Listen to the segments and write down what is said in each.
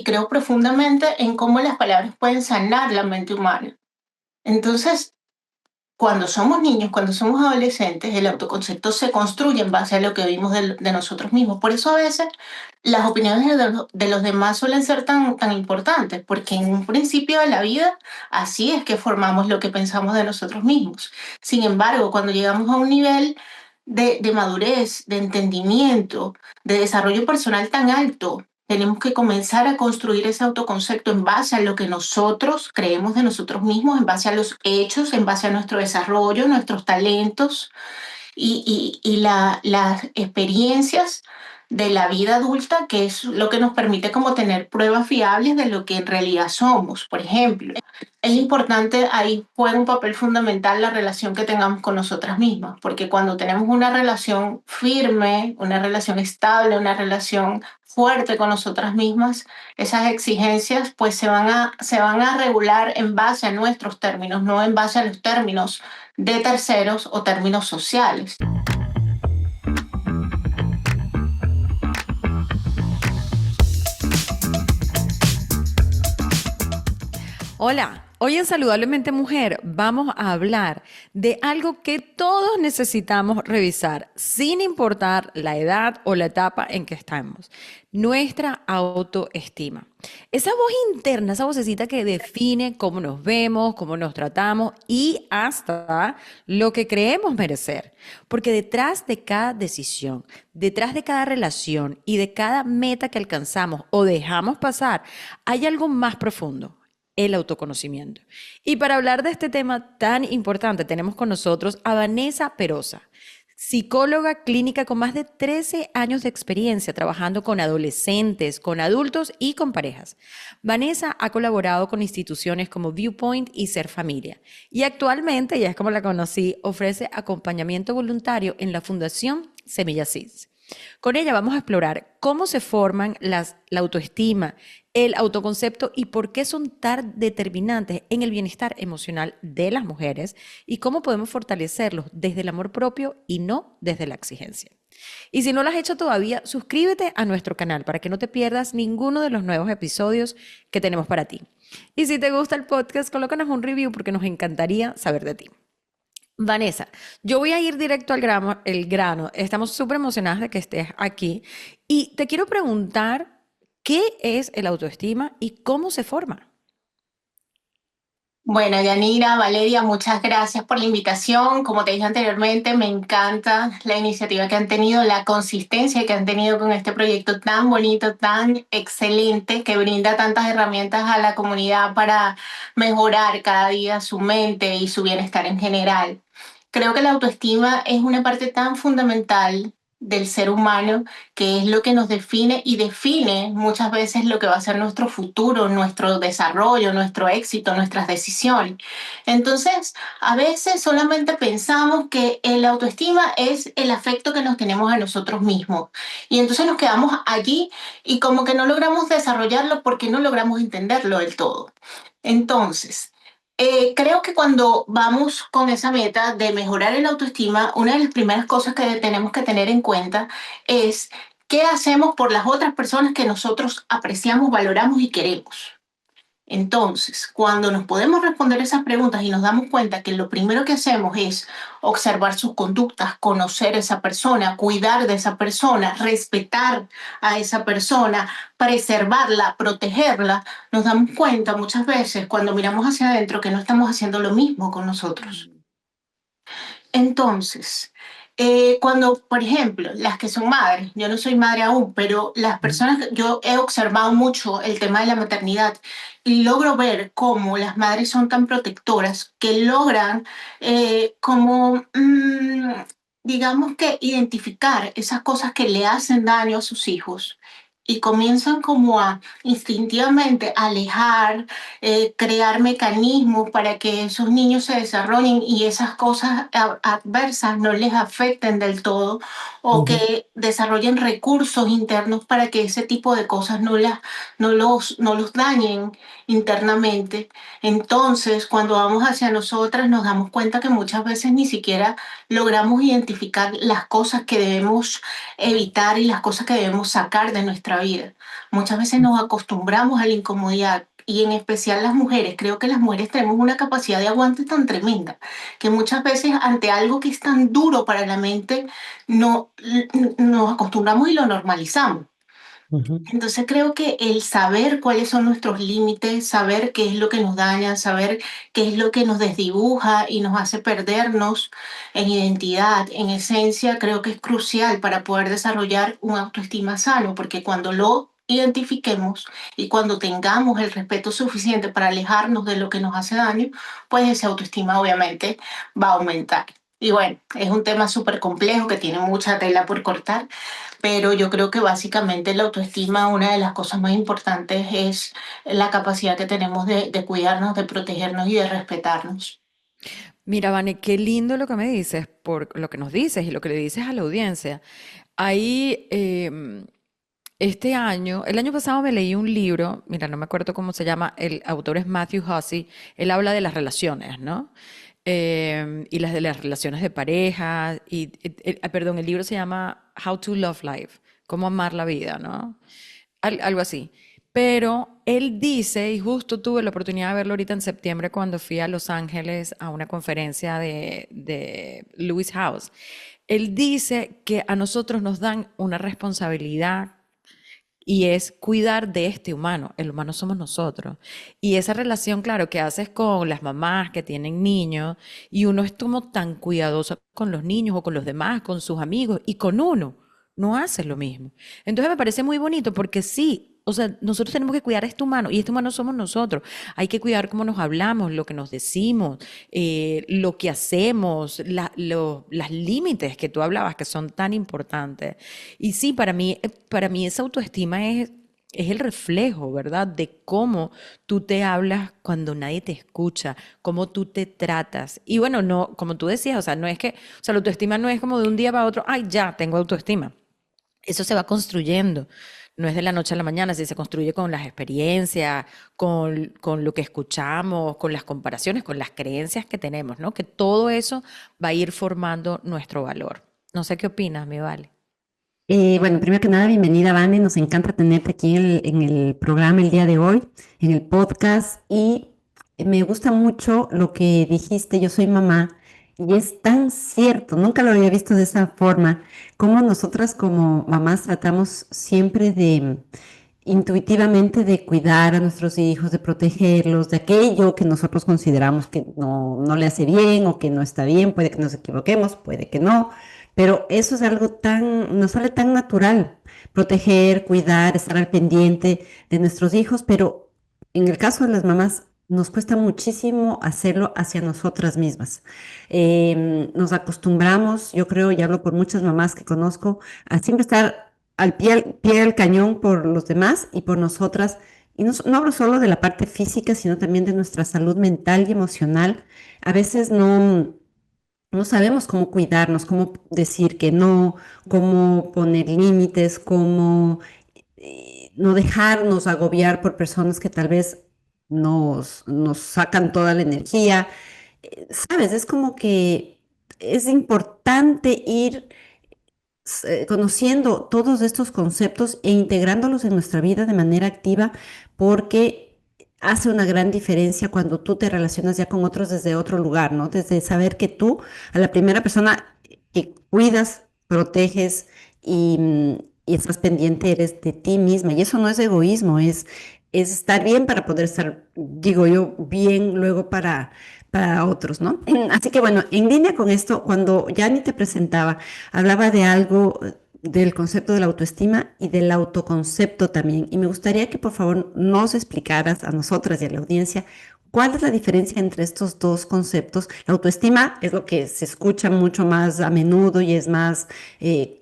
creo profundamente en cómo las palabras pueden sanar la mente humana. Entonces, cuando somos niños, cuando somos adolescentes, el autoconcepto se construye en base a lo que vimos de nosotros mismos. Por eso a veces las opiniones de los demás suelen ser tan importantes, porque en un principio de la vida así es que formamos lo que pensamos de nosotros mismos. Sin embargo, cuando llegamos a un nivel de madurez, de entendimiento, de desarrollo personal tan alto, tenemos que comenzar a construir ese autoconcepto en base a lo que nosotros creemos de nosotros mismos, en base a los hechos, en base a nuestro desarrollo, nuestros talentos y las experiencias de la vida adulta, que es lo que nos permite como tener pruebas fiables de lo que en realidad somos. Por ejemplo, es importante, ahí juega un papel fundamental la relación que tengamos con nosotras mismas, porque cuando tenemos una relación firme, una relación estable, una relación fuerte con nosotras mismas, esas exigencias pues se van a regular en base a nuestros términos, no en base a los términos de terceros o términos sociales. Hola, hoy en Saludablemente Mujer vamos a hablar de algo que todos necesitamos revisar, sin importar la edad o la etapa en que estamos, nuestra autoestima. Esa voz interna, esa vocecita que define cómo nos vemos, cómo nos tratamos y hasta lo que creemos merecer. Porque detrás de cada decisión, detrás de cada relación y de cada meta que alcanzamos o dejamos pasar, hay algo más profundo: el autoconocimiento. Y para hablar de este tema tan importante, tenemos con nosotros a Vanessa Perosa, psicóloga clínica con más de 13 años de experiencia trabajando con adolescentes, con adultos y con parejas. Vanessa ha colaborado con instituciones como Viewpoint y Ser Familia. Y actualmente, ya es como la conocí, ofrece acompañamiento voluntario en la Fundación Semilla Seeds. Con ella vamos a explorar cómo se forman la autoestima, el autoconcepto y por qué son tan determinantes en el bienestar emocional de las mujeres y cómo podemos fortalecerlos desde el amor propio y no desde la exigencia. Y si no lo has hecho todavía, suscríbete a nuestro canal para que no te pierdas ninguno de los nuevos episodios que tenemos para ti. Y si te gusta el podcast, colócanos un review porque nos encantaría saber de ti. Vanessa, yo voy a ir directo al grano, el grano. Estamos súper emocionadas de que estés aquí y te quiero preguntar qué es el autoestima y cómo se forma. Bueno, Yanira, Valeria, muchas gracias por la invitación. Como te dije anteriormente, me encanta la iniciativa que han tenido, la consistencia que han tenido con este proyecto tan bonito, tan excelente, que brinda tantas herramientas a la comunidad para mejorar cada día su mente y su bienestar en general. Creo que la autoestima es una parte tan fundamental del ser humano, que es lo que nos define y define muchas veces lo que va a ser nuestro futuro, nuestro desarrollo, nuestro éxito, nuestras decisiones. Entonces, a veces solamente pensamos que el autoestima es el afecto que nos tenemos a nosotros mismos. Y entonces nos quedamos allí y como que no logramos desarrollarlo porque no logramos entenderlo del todo. Entonces, creo que cuando vamos con esa meta de mejorar el autoestima, una de las primeras cosas que tenemos que tener en cuenta es qué hacemos por las otras personas que nosotros apreciamos, valoramos y queremos. Entonces, cuando nos podemos responder esas preguntas y nos damos cuenta que lo primero que hacemos es observar sus conductas, conocer a esa persona, cuidar de esa persona, respetar a esa persona, preservarla, protegerla, nos damos cuenta muchas veces cuando miramos hacia adentro que no estamos haciendo lo mismo con nosotros. Entonces, cuando, por ejemplo, las que son madres, yo no soy madre aún, pero las personas, yo he observado mucho el tema de la maternidad y logro ver cómo las madres son tan protectoras que logran digamos que identificar esas cosas que le hacen daño a sus hijos y comienzan como a instintivamente alejar, crear mecanismos para que esos niños se desarrollen y esas cosas adversas no les afecten del todo o que desarrollen recursos internos para que ese tipo de cosas no los dañen internamente. Entonces, cuando vamos hacia nosotras, nos damos cuenta que muchas veces ni siquiera logramos identificar las cosas que debemos evitar y las cosas que debemos sacar de nuestra vida. Muchas veces nos acostumbramos a la incomodidad y en especial las mujeres. Creo que las mujeres tenemos una capacidad de aguante tan tremenda que muchas veces ante algo que es tan duro para la mente, no, nos acostumbramos y lo normalizamos. Ujú. Entonces creo que el saber cuáles son nuestros límites, saber qué es lo que nos daña, saber qué es lo que nos desdibuja y nos hace perdernos en identidad, en esencia, creo que es crucial para poder desarrollar un autoestima sano, porque cuando lo identifiquemos y cuando tengamos el respeto suficiente para alejarnos de lo que nos hace daño, pues esa autoestima obviamente va a aumentar. Y bueno, es un tema súper complejo que tiene mucha tela por cortar, pero yo creo que básicamente la autoestima, una de las cosas más importantes es la capacidad que tenemos de cuidarnos, de protegernos y de respetarnos. Mira, Vane, qué lindo lo que me dices, por lo que nos dices y lo que le dices a la audiencia. Ahí, este año, el año pasado me leí un libro, mira, no me acuerdo cómo se llama, el autor es Matthew Hussey, él habla de las relaciones, ¿no? Y las de las relaciones de pareja, perdón, el libro se llama How to Love Life, cómo amar la vida, ¿no? Algo así. Pero él dice, y justo tuve la oportunidad de verlo ahorita en septiembre cuando fui a Los Ángeles a una conferencia de Lewis House. Él dice que a nosotros nos dan una responsabilidad y es cuidar de este humano. El humano somos nosotros. Y esa relación, claro, que haces con las mamás que tienen niños y uno es como tan cuidadoso con los niños o con los demás, con sus amigos y con uno no hace lo mismo. Entonces me parece muy bonito porque sí. O sea, nosotros tenemos que cuidar a este humano y este humano somos nosotros. Hay que cuidar cómo nos hablamos, lo que nos decimos, lo que hacemos, las límites que tú hablabas que son tan importantes. Y sí, para mí esa autoestima es el reflejo, ¿verdad? De cómo tú te hablas cuando nadie te escucha, cómo tú te tratas. Y bueno, no, como tú decías, o sea, no es que, o sea, la autoestima no es como de un día para otro, ay, ya, tengo autoestima. Eso se va construyendo. No es de la noche a la mañana, sí se construye con las experiencias, con lo que escuchamos, con las comparaciones, con las creencias que tenemos, ¿no? Que todo eso va a ir formando nuestro valor. No sé qué opinas, mi Vale. Bueno, primero que nada, bienvenida, Vane. Nos encanta tenerte aquí en el programa el día de hoy, en el podcast. Y me gusta mucho lo que dijiste, yo soy mamá, y es tan cierto, nunca lo había visto de esa forma, como nosotras como mamás tratamos siempre de intuitivamente de cuidar a nuestros hijos, de protegerlos, de aquello que nosotros consideramos que no le hace bien o que no está bien, puede que nos equivoquemos, puede que no, pero eso es algo nos sale tan natural, proteger, cuidar, estar al pendiente de nuestros hijos, pero en el caso de las mamás nos cuesta muchísimo hacerlo hacia nosotras mismas. Nos acostumbramos, yo creo, y hablo por muchas mamás que conozco, a siempre estar pie del cañón por los demás y por nosotras. Y no hablo solo de la parte física, sino también de nuestra salud mental y emocional. A veces no sabemos cómo cuidarnos, cómo decir que no, cómo poner límites, cómo no dejarnos agobiar por personas que tal vez nos sacan toda la energía. ¿Sabes? Es como que es importante ir conociendo todos estos conceptos e integrándolos en nuestra vida de manera activa porque hace una gran diferencia cuando tú te relacionas ya con otros desde otro lugar, ¿no? Desde saber que tú, a la primera persona que cuidas, proteges y estás pendiente eres de ti misma. Y eso no es egoísmo, es estar bien para poder estar, digo yo, bien luego para otros, ¿no? Así que bueno, en línea con esto, cuando Yani te presentaba, hablaba de algo del concepto de la autoestima y del autoconcepto también. Y me gustaría que por favor nos explicaras a nosotras y a la audiencia cuál es la diferencia entre estos dos conceptos. La autoestima es lo que se escucha mucho más a menudo y es más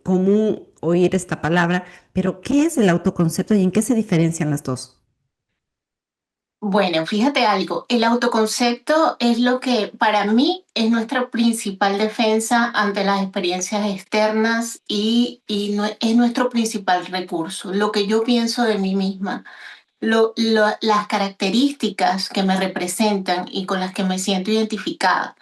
común oír esta palabra, pero ¿qué es el autoconcepto y en qué se diferencian las dos? Bueno, fíjate algo, el autoconcepto es lo que para mí es nuestra principal defensa ante las experiencias externas es nuestro principal recurso, lo que yo pienso de mí misma, las características que me representan y con las que me siento identificada.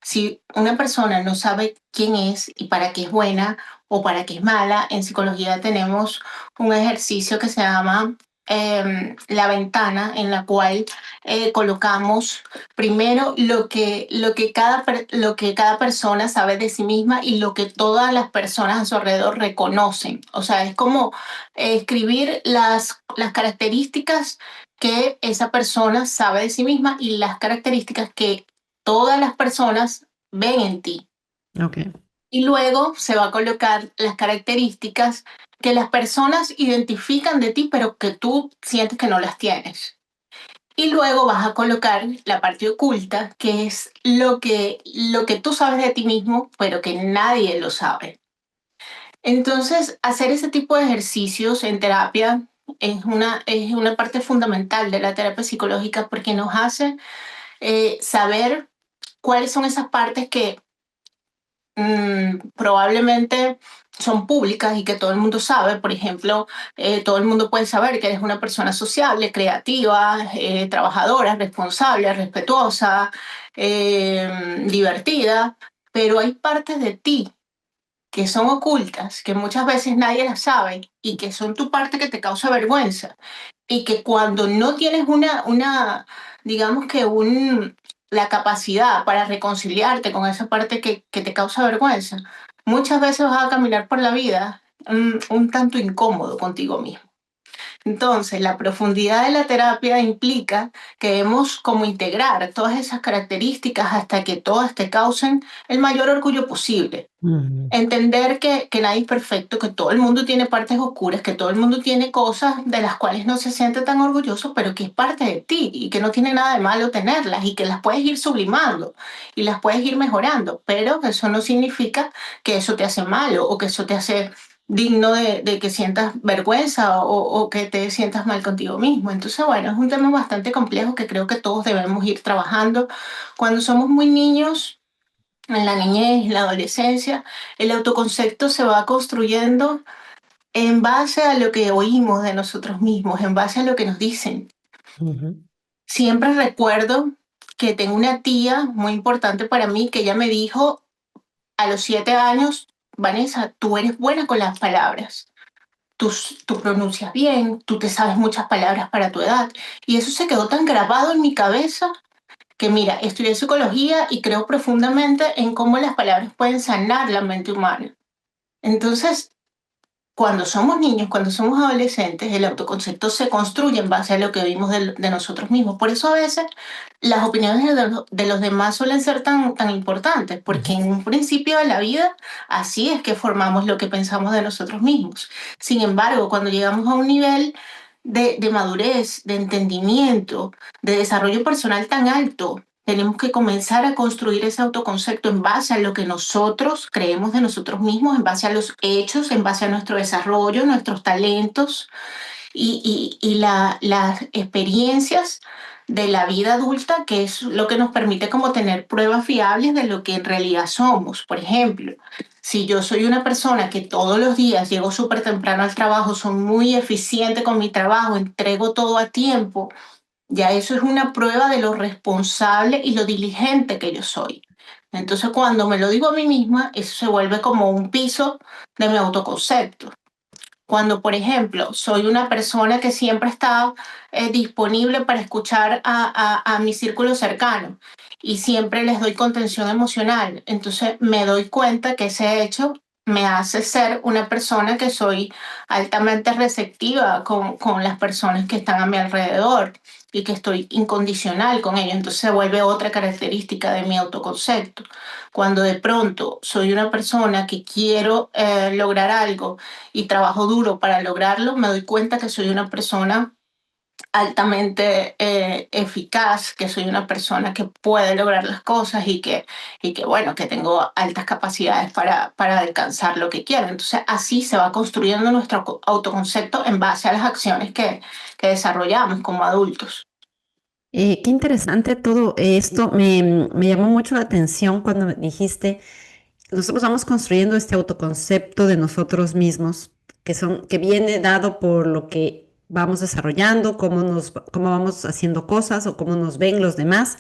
Si una persona no sabe quién es y para qué es buena o para qué es mala, en psicología tenemos un ejercicio que se llama la ventana, en la cual colocamos primero lo que cada persona sabe de sí misma y lo que todas las personas a su alrededor reconocen. O sea, es como escribir las características que esa persona sabe de sí misma y las características que todas las personas ven en ti. Ok. Y luego se va a colocar las características que las personas identifican de ti, pero que tú sientes que no las tienes. Y luego vas a colocar la parte oculta, que es lo que tú sabes de ti mismo, pero que nadie lo sabe. Entonces, hacer ese tipo de ejercicios en terapia es una parte fundamental de la terapia psicológica porque nos hace saber cuáles son esas partes que probablemente son públicas y que todo el mundo sabe. Por ejemplo, todo el mundo puede saber que eres una persona sociable, creativa, trabajadora, responsable, respetuosa, divertida, pero hay partes de ti que son ocultas, que muchas veces nadie las sabe y que son tu parte que te causa vergüenza y que cuando no tienes digamos que la capacidad para reconciliarte con esa parte que te causa vergüenza, muchas veces vas a caminar por la vida un tanto incómodo contigo mismo. Entonces, la profundidad de la terapia implica que debemos como integrar todas esas características hasta que todas te causen el mayor orgullo posible. Ujú. Entender que nadie es perfecto, que todo el mundo tiene partes oscuras, que todo el mundo tiene cosas de las cuales no se siente tan orgulloso, pero que es parte de ti y que no tiene nada de malo tenerlas y que las puedes ir sublimando y las puedes ir mejorando, pero eso no significa que eso te hace malo o que eso te hace digno de que sientas vergüenza o que te sientas mal contigo mismo. Entonces, bueno, es un tema bastante complejo que creo que todos debemos ir trabajando. Cuando somos muy niños, en la niñez, en la adolescencia, el autoconcepto se va construyendo en base a lo que oímos de nosotros mismos, en base a lo que nos dicen. Ujú. Siempre recuerdo que tengo una tía muy importante para mí que ella me dijo a los 7 años, Vanessa, tú eres buena con las palabras. Tú pronuncias bien, tú te sabes muchas palabras para tu edad. Y eso se quedó tan grabado en mi cabeza que mira, estudié psicología y creo profundamente en cómo las palabras pueden sanar la mente humana. Entonces, cuando somos niños, cuando somos adolescentes, el autoconcepto se construye en base a lo que vimos de nosotros mismos. Por eso a veces las opiniones de los demás suelen ser tan importantes, porque Ujú. en un principio de la vida así es que formamos lo que pensamos de nosotros mismos. Sin embargo, cuando llegamos a un nivel de madurez, de entendimiento, de desarrollo personal tan alto, tenemos que comenzar a construir ese autoconcepto en base a lo que nosotros creemos de nosotros mismos, en base a los hechos, en base a nuestro desarrollo, nuestros talentos y las experiencias de la vida adulta, que es lo que nos permite como tener pruebas fiables de lo que en realidad somos. Por ejemplo, si yo soy una persona que todos los días llego súper temprano al trabajo, soy muy eficiente con mi trabajo, entrego todo a tiempo, ya eso es una prueba de lo responsable y lo diligente que yo soy. Entonces, cuando me lo digo a mí misma, eso se vuelve como un piso de mi autoconcepto. Cuando, por ejemplo, soy una persona que siempre está disponible para escuchar a mi círculo cercano y siempre les doy contención emocional, entonces me doy cuenta que ese hecho me hace ser una persona que soy altamente receptiva con las personas que están a mi alrededor y que estoy incondicional con ellos. Entonces se vuelve otra característica de mi autoconcepto. Cuando de pronto soy una persona que quiero lograr algo y trabajo duro para lograrlo, me doy cuenta que soy una persona altamente eficaz, que soy una persona que puede lograr las cosas y que bueno, que tengo altas capacidades para alcanzar lo que quiero. Entonces así se va construyendo nuestro autoconcepto en base a las acciones que desarrollamos como adultos. Qué interesante todo esto. Me llamó mucho la atención cuando me dijiste, nosotros vamos construyendo este autoconcepto de nosotros mismos, que viene dado por lo que vamos desarrollando, cómo vamos haciendo cosas o cómo nos ven los demás.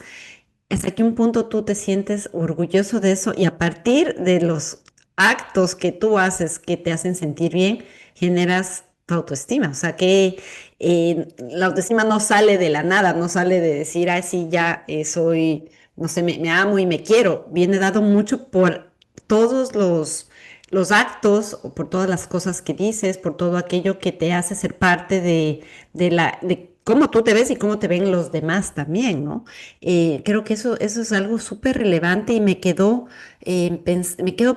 hasta qué un punto tú te sientes orgulloso de eso y a partir de los actos que tú haces que te hacen sentir bien, generas tu autoestima. O sea que la autoestima no sale de la nada, no sale de decir, ay, sí, ya soy, no sé, me amo y me quiero. Viene dado mucho por todos los actos, o por todas las cosas que dices, por todo aquello que te hace ser parte de cómo tú te ves y cómo te ven los demás también, ¿no? Creo que eso es algo súper relevante y me quedo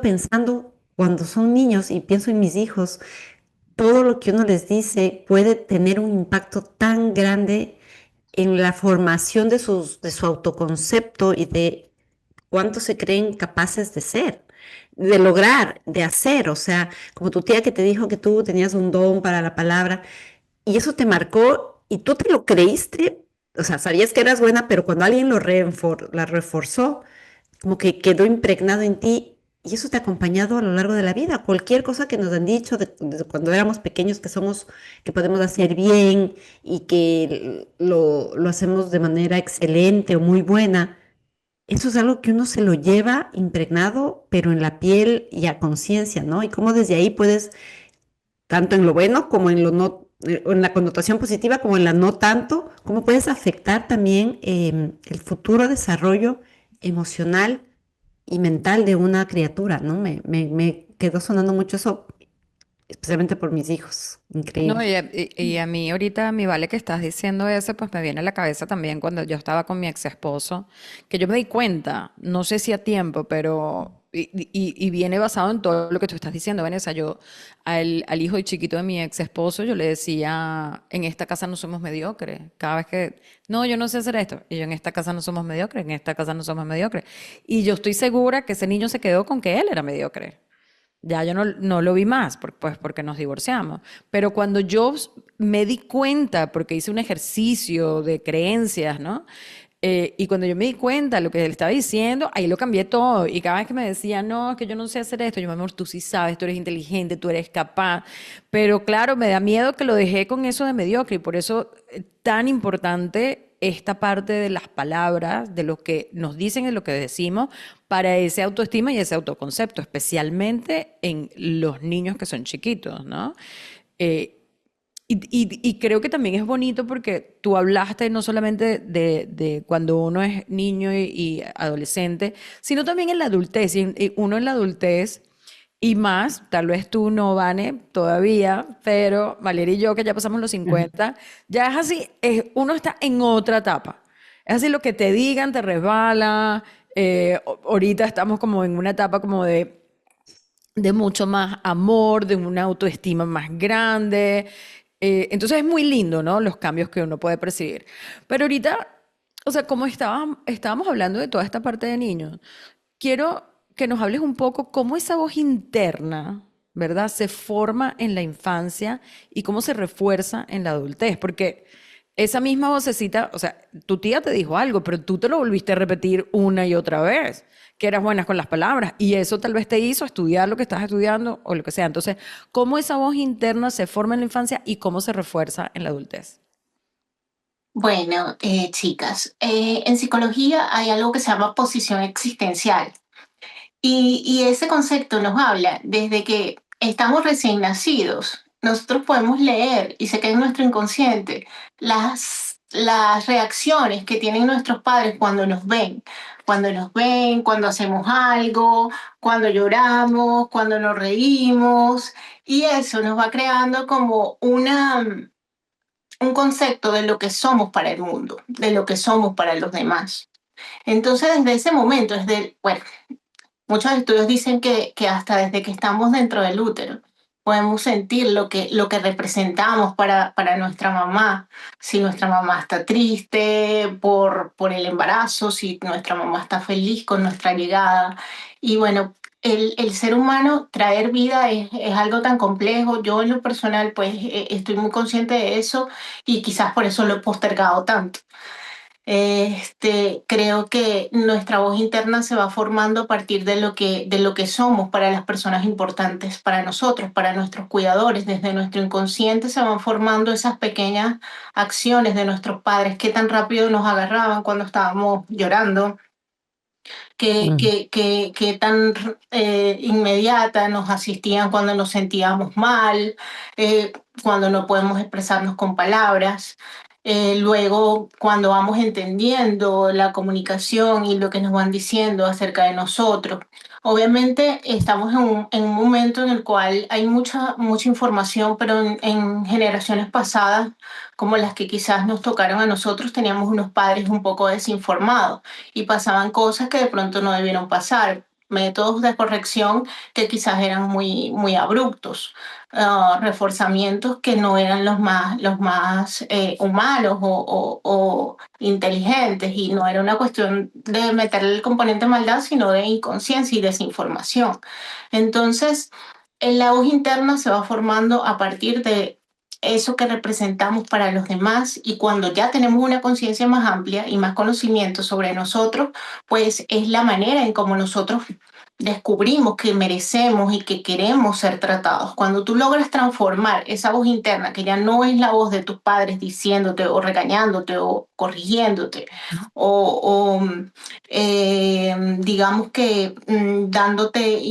pensando cuando son niños y pienso en mis hijos, todo lo que uno les dice puede tener un impacto tan grande en la formación de su autoconcepto y de cuánto se creen capaces de ser, de lograr, de hacer. O sea, como tu tía que te dijo que tú tenías un don para la palabra y eso te marcó y tú te lo creíste, o sea, sabías que eras buena, pero cuando alguien la reforzó, como que quedó impregnado en ti y eso te ha acompañado a lo largo de la vida. Cualquier cosa que nos han dicho de cuando éramos pequeños que somos, que podemos hacer bien y que lo hacemos de manera excelente o muy buena, eso es algo que uno se lo lleva impregnado, pero en la piel y a conciencia, ¿no? Y cómo desde ahí puedes tanto en lo bueno como en lo no, en la connotación positiva como en la no tanto, cómo puedes afectar también el futuro desarrollo emocional y mental de una criatura, ¿no? Me quedó sonando mucho eso, especialmente por mis hijos. No, Increíble. y a mí ahorita, mi vale que estás diciendo eso, pues me viene a la cabeza también cuando yo estaba con mi ex esposo, que yo me di cuenta, no sé si a tiempo, pero, y viene basado en todo lo que tú estás diciendo, Vanessa, yo al hijo y chiquito de mi ex esposo, yo le decía, en esta casa no somos mediocres, cada vez que, no, yo no sé hacer esto, y yo en esta casa no somos mediocres, en esta casa no somos mediocres, y yo estoy segura que ese niño se quedó con que él era mediocre. Ya yo no lo vi más, pues porque nos divorciamos. Pero cuando yo me di cuenta, porque hice un ejercicio de creencias, ¿no? Y cuando yo me di cuenta de lo que él estaba diciendo, ahí lo cambié todo. Y cada vez que me decía, no, es que yo no sé hacer esto, yo, mi amor, tú sí sabes, tú eres inteligente, tú eres capaz. Pero claro, me da miedo que lo dejé con eso de mediocre. Y por eso tan importante esta parte de las palabras, de lo que nos dicen y lo que decimos, para ese autoestima y ese autoconcepto, especialmente en los niños que son chiquitos, ¿no? Eh, y creo que también es bonito porque tú hablaste no solamente de cuando uno es niño y adolescente, sino también en la adultez. Y uno en la adultez, y más, tal vez tú no, Vane, todavía, pero Valeria y yo, que ya pasamos los Ujú. 50 ya es así, uno está en otra etapa. Es así, lo que te digan te resbala. Ahorita estamos como en una etapa como de mucho más amor, de una autoestima más grande. Entonces es muy lindo, ¿no? Los cambios que uno puede percibir. Pero ahorita, o sea, como estábamos hablando de toda esta parte de niños, quiero que nos hables un poco cómo esa voz interna, ¿verdad? Se forma en la infancia y cómo se refuerza en la adultez. Porque esa misma vocecita, o sea, tu tía te dijo algo, pero tú te lo volviste a repetir una y otra vez, que eras buena con las palabras, y eso tal vez te hizo estudiar lo que estás estudiando o lo que sea. Entonces, ¿cómo esa voz interna se forma en la infancia y cómo se refuerza en la adultez? Bueno, chicas, en psicología hay algo que se llama posición existencial y ese concepto nos habla desde que estamos recién nacidos. Nosotros podemos leer y se queda en nuestro inconsciente las reacciones que tienen nuestros padres cuando nos ven, cuando hacemos algo, cuando lloramos, cuando nos reímos y eso nos va creando como un concepto de lo que somos para el mundo, de lo que somos para los demás. Entonces, desde ese momento, bueno, muchos estudios dicen que hasta desde que estamos dentro del útero, podemos sentir lo que representamos para nuestra mamá. Si nuestra mamá está triste por el embarazo, si nuestra mamá está feliz con nuestra llegada. Y bueno, el ser humano, traer vida es algo tan complejo. Yo en lo personal, pues estoy muy consciente de eso y quizás por eso lo he postergado tanto. Creo que nuestra voz interna se va formando a partir de lo que somos para las personas importantes, para nosotros, para nuestros cuidadores. Desde nuestro inconsciente se van formando esas pequeñas acciones de nuestros padres que tan rápido nos agarraban cuando estábamos llorando, Mm. que tan inmediata nos asistían cuando nos sentíamos mal, eh, cuando no podemos expresarnos con palabras. Luego, cuando vamos entendiendo la comunicación y lo que nos van diciendo acerca de nosotros. Obviamente estamos en un momento en el cual hay mucha información, pero en generaciones pasadas, como las que quizás nos tocaron a nosotros, teníamos unos padres un poco desinformados y pasaban cosas que de pronto no debieron pasar, métodos de corrección que quizás eran muy abruptos, reforzamientos que no eran los más humanos o inteligentes, y no era una cuestión de meterle el componente maldad, sino de inconsciencia y desinformación. Entonces, la voz interna se va formando a partir de eso que representamos para los demás, y cuando ya tenemos una conciencia más amplia y más conocimiento sobre nosotros, pues es la manera en cómo nosotros descubrimos que merecemos y que queremos ser tratados. Cuando tú logras transformar esa voz interna, que ya no es la voz de tus padres diciéndote o regañándote o corrigiéndote o digamos que dándote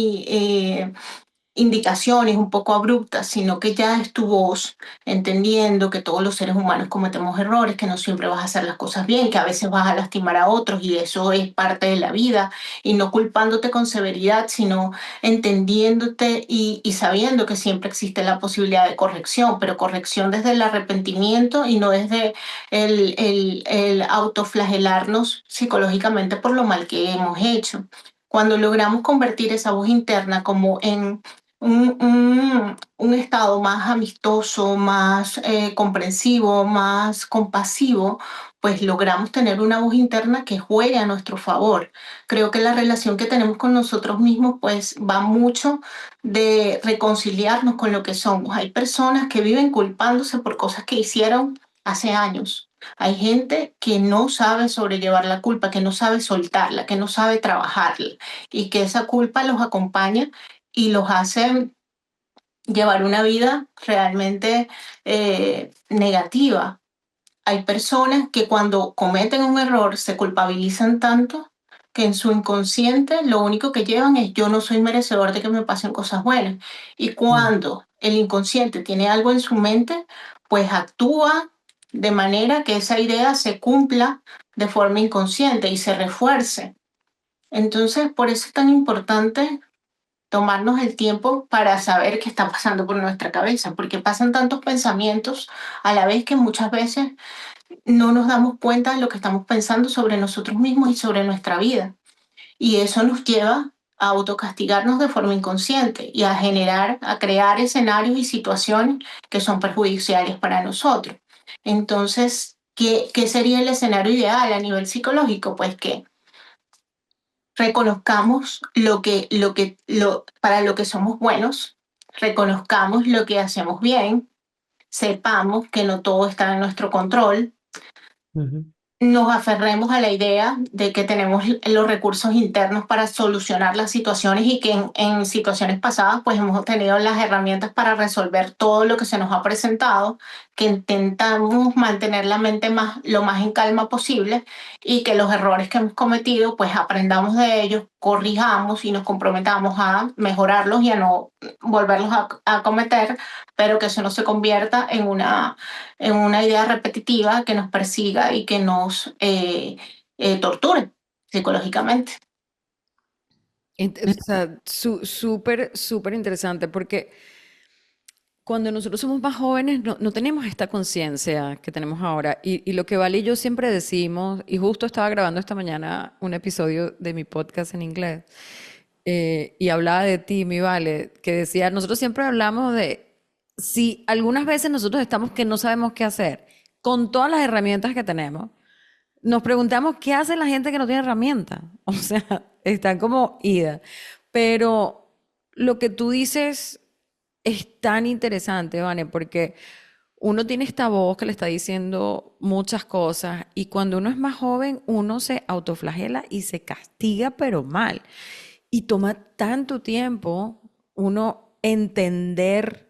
indicaciones un poco abruptas, sino que ya es tu voz, entendiendo que todos los seres humanos cometemos errores, que no siempre vas a hacer las cosas bien, que a veces vas a lastimar a otros y eso es parte de la vida, y no culpándote con severidad, sino entendiéndote y sabiendo que siempre existe la posibilidad de corrección, pero corrección desde el arrepentimiento y no desde el autoflagelarnos psicológicamente por lo mal que hemos hecho. Cuando logramos convertir esa voz interna como en un estado más amistoso, más comprensivo, más compasivo, pues logramos tener una voz interna que juegue a nuestro favor. Creo que la relación que tenemos con nosotros mismos pues va mucho de reconciliarnos con lo que somos. Hay personas que viven culpándose por cosas que hicieron hace años. Hay gente que no sabe sobrellevar la culpa, que no sabe soltarla, que no sabe trabajarla, y que esa culpa los acompaña y los hace llevar una vida realmente negativa. Hay personas que cuando cometen un error se culpabilizan tanto que en su inconsciente lo único que llevan es: yo no soy merecedor de que me pasen cosas buenas. Y Mm. cuando el inconsciente tiene algo en su mente, pues actúa de manera que esa idea se cumpla de forma inconsciente y se refuerce. Entonces, por eso es tan importante tomarnos el tiempo para saber qué está pasando por nuestra cabeza, porque pasan tantos pensamientos a la vez que muchas veces no nos damos cuenta de lo que estamos pensando sobre nosotros mismos y sobre nuestra vida. Y eso nos lleva a autocastigarnos de forma inconsciente y a crear escenarios y situaciones que son perjudiciales para nosotros. Entonces, ¿qué sería el escenario ideal a nivel psicológico? Pues que reconozcamos para lo que somos buenos, reconozcamos lo que hacemos bien, sepamos que no todo está en nuestro control, Ujú. nos aferremos a la idea de que tenemos los recursos internos para solucionar las situaciones, y que en situaciones pasadas pues hemos tenido las herramientas para resolver todo lo que se nos ha presentado, que intentamos mantener la mente lo más en calma posible, y que los errores que hemos cometido pues aprendamos de ellos, corrijamos y nos comprometamos a mejorarlos y a no volverlos a cometer, pero que eso no se convierta en una idea repetitiva que nos persiga y que nos torture psicológicamente. Me- O sea, súper, súper interesante porque cuando nosotros somos más jóvenes no tenemos esta conciencia que tenemos ahora. Y lo que Vale y yo siempre decimos, y justo estaba grabando esta mañana un episodio de mi podcast en inglés, y hablaba de ti, mi Vale, que decía, nosotros siempre hablamos de si algunas veces nosotros estamos que no sabemos qué hacer con todas las herramientas que tenemos, nos preguntamos qué hace la gente que no tiene herramientas. O sea, están como ida. Pero lo que tú dices es tan interesante, Vane, porque uno tiene esta voz que le está diciendo muchas cosas y cuando uno es más joven, uno se autoflagela y se castiga, pero mal. Y toma tanto tiempo uno entender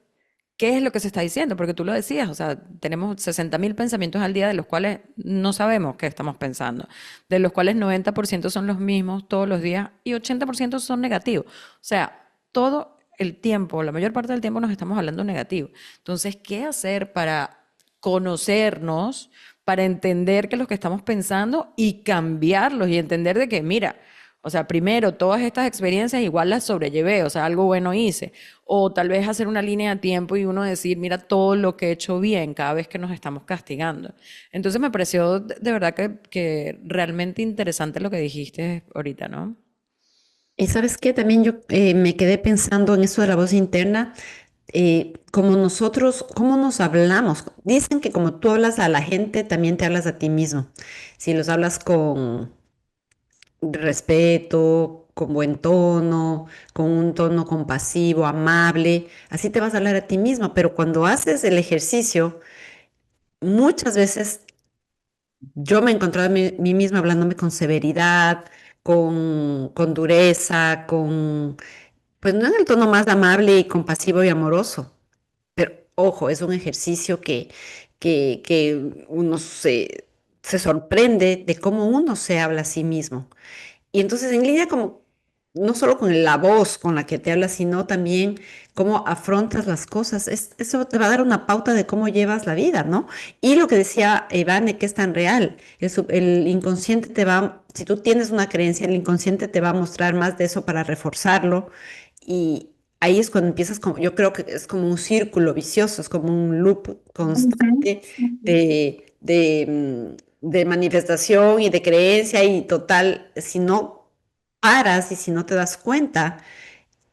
qué es lo que se está diciendo, porque tú lo decías, o sea, tenemos 60.000 pensamientos al día de los cuales no sabemos qué estamos pensando, de los cuales 90% son los mismos todos los días y 80% son negativos. O sea, todo el tiempo, la mayor parte del tiempo nos estamos hablando negativo. Entonces, ¿qué hacer para conocernos, para entender qué es lo que estamos pensando y cambiarlos y entender de que, mira, o sea, primero, todas estas experiencias igual las sobrellevé, o sea, algo bueno hice. O tal vez hacer una línea de tiempo y uno decir, mira todo lo que he hecho bien cada vez que nos estamos castigando. Entonces me pareció de verdad que realmente interesante lo que dijiste ahorita, ¿no? Y sabes qué, también yo me quedé pensando en eso de la voz interna, como nosotros, cómo nos hablamos. Dicen que como tú hablas a la gente, también te hablas a ti mismo. Si los hablas con respeto, con buen tono, con un tono compasivo, amable, así te vas a hablar a ti mismo. Pero cuando haces el ejercicio, muchas veces yo me he encontrado a mí misma hablándome con severidad, con dureza, pues no en el tono más amable y compasivo y amoroso. Pero ojo, es un ejercicio que uno se sorprende de cómo uno se habla a sí mismo. Y entonces en línea como, no solo con la voz con la que te hablas, sino también cómo afrontas las cosas. Eso te va a dar una pauta de cómo llevas la vida, ¿no? Y lo que decía Ivane, que es tan real, el inconsciente te va, si tú tienes una creencia, el inconsciente te va a mostrar más de eso para reforzarlo. Y ahí es cuando empiezas, como, yo creo que es como un círculo vicioso, es como un loop Ujú, constante ujú. de manifestación y de creencia y total, si no paras y si no te das cuenta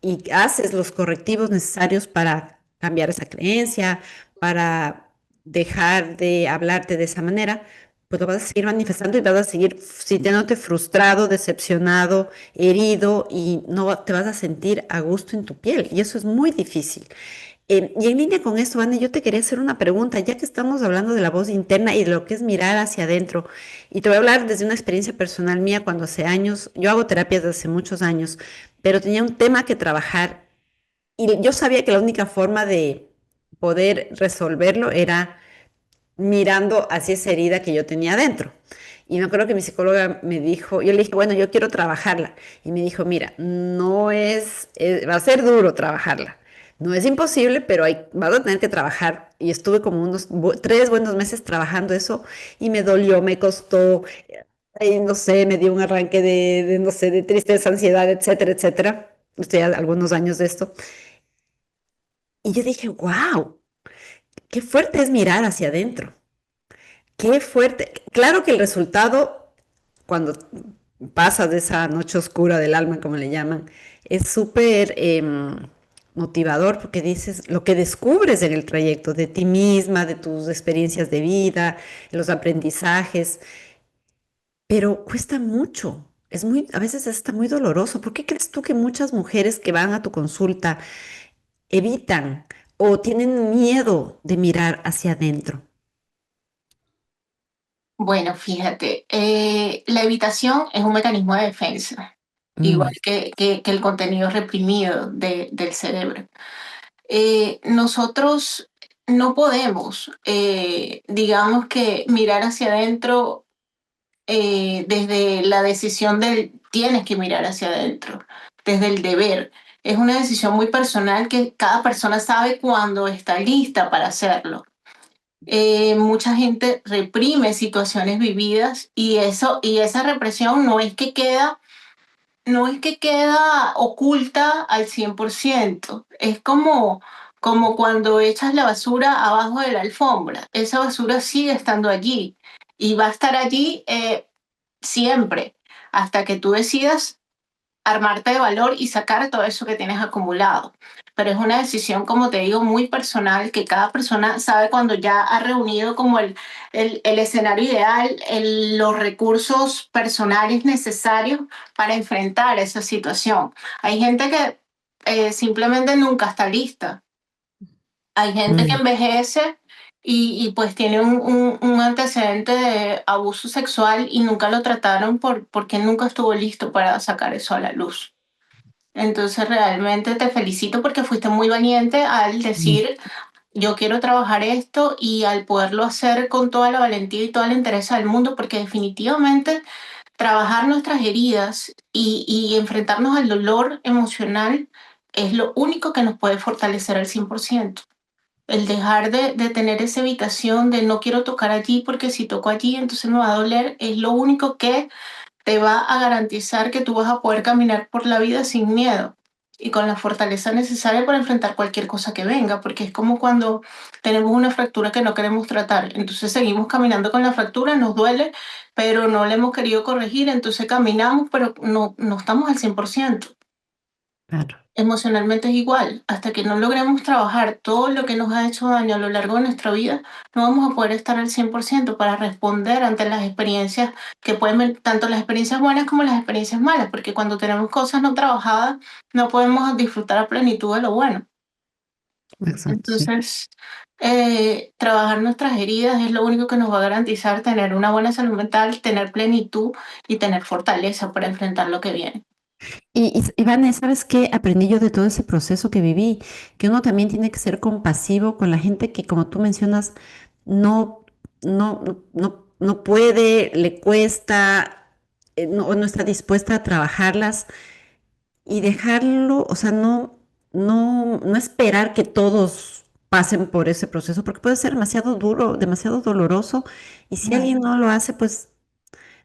y haces los correctivos necesarios para cambiar esa creencia, para dejar de hablarte de esa manera, pues lo vas a seguir manifestando y vas a seguir sintiéndote frustrado, decepcionado, herido y no te vas a sentir a gusto en tu piel. Y eso es muy difícil. Y en línea con esto, Vane, yo te quería hacer una pregunta, ya que estamos hablando de la voz interna y de lo que es mirar hacia adentro. Y te voy a hablar desde una experiencia personal mía cuando hace años, yo hago terapias desde hace muchos años, pero tenía un tema que trabajar y yo sabía que la única forma de poder resolverlo era mirando hacia esa herida que yo tenía adentro. Y me acuerdo que mi psicóloga me dijo, yo le dije, bueno, yo quiero trabajarla. Y me dijo, mira, no va a ser duro trabajarla. No es imposible, pero vas a tener que trabajar. Y estuve como unos 3 buenos meses trabajando eso y me dolió, me costó, no sé, me dio un arranque no sé, de tristeza, ansiedad, etcétera, etcétera. Estoy algunos años de esto. Y yo dije, wow, qué fuerte es mirar hacia adentro. Qué fuerte. Claro que el resultado, cuando pasas de esa noche oscura del alma, como le llaman, es súper motivador porque dices lo que descubres en el trayecto de ti misma, de tus experiencias de vida, los aprendizajes, pero cuesta mucho. A veces está muy doloroso. ¿Por qué crees tú que muchas mujeres que van a tu consulta evitan o tienen miedo de mirar hacia adentro? Bueno, fíjate, la evitación es un mecanismo de defensa, igual Mm, que el contenido reprimido del cerebro. Nosotros no podemos, digamos que mirar hacia adentro desde la decisión del tienes que mirar hacia adentro, desde el deber. Es una decisión muy personal que cada persona sabe cuándo está lista para hacerlo. Mucha gente reprime situaciones vividas y esa represión no es que queda oculta al 100%. Es como cuando echas la basura abajo de la alfombra. Esa basura sigue estando allí y va a estar allí siempre hasta que tú decidas armarte de valor y sacar todo eso que tienes acumulado. Pero es una decisión, como te digo, muy personal, que cada persona sabe cuando ya ha reunido como el escenario ideal, los recursos personales necesarios para enfrentar esa situación. Hay gente que simplemente nunca está lista. Hay gente que mm, envejece y pues tiene un antecedente de abuso sexual y nunca lo trataron porque nunca estuvo listo para sacar eso a la luz. Entonces realmente te felicito porque fuiste muy valiente al Mm. decir, yo quiero trabajar esto y al poderlo hacer con toda la valentía y toda la interés del mundo, porque definitivamente trabajar nuestras heridas y enfrentarnos al dolor emocional es lo único que nos puede fortalecer al 100%. El dejar de tener esa evitación de no quiero tocar allí porque si toco allí entonces me va a doler, es lo único que te va a garantizar que tú vas a poder caminar por la vida sin miedo y con la fortaleza necesaria para enfrentar cualquier cosa que venga, porque es como cuando tenemos una fractura que no queremos tratar, entonces seguimos caminando con la fractura, nos duele, pero no la hemos querido corregir, entonces caminamos, pero no estamos al 100%. Claro, Emocionalmente es igual. Hasta que no logremos trabajar todo lo que nos ha hecho daño a lo largo de nuestra vida, no vamos a poder estar al 100% para responder ante las experiencias que pueden ver, tanto las experiencias buenas como las experiencias malas, porque cuando tenemos cosas no trabajadas, no podemos disfrutar a plenitud de lo bueno. exacto, sí. Entonces, trabajar nuestras heridas es lo único que nos va a garantizar tener una buena salud mental, tener plenitud y tener fortaleza para enfrentar lo que viene. Ivane, ¿sabes qué? Aprendí yo de todo ese proceso que viví, que uno también tiene que ser compasivo con la gente que, como tú mencionas, no, no puede, le cuesta, o no está dispuesta a trabajarlas y dejarlo, o sea, no esperar que todos pasen por ese proceso, porque puede ser demasiado duro, demasiado doloroso, y si alguien no lo hace, pues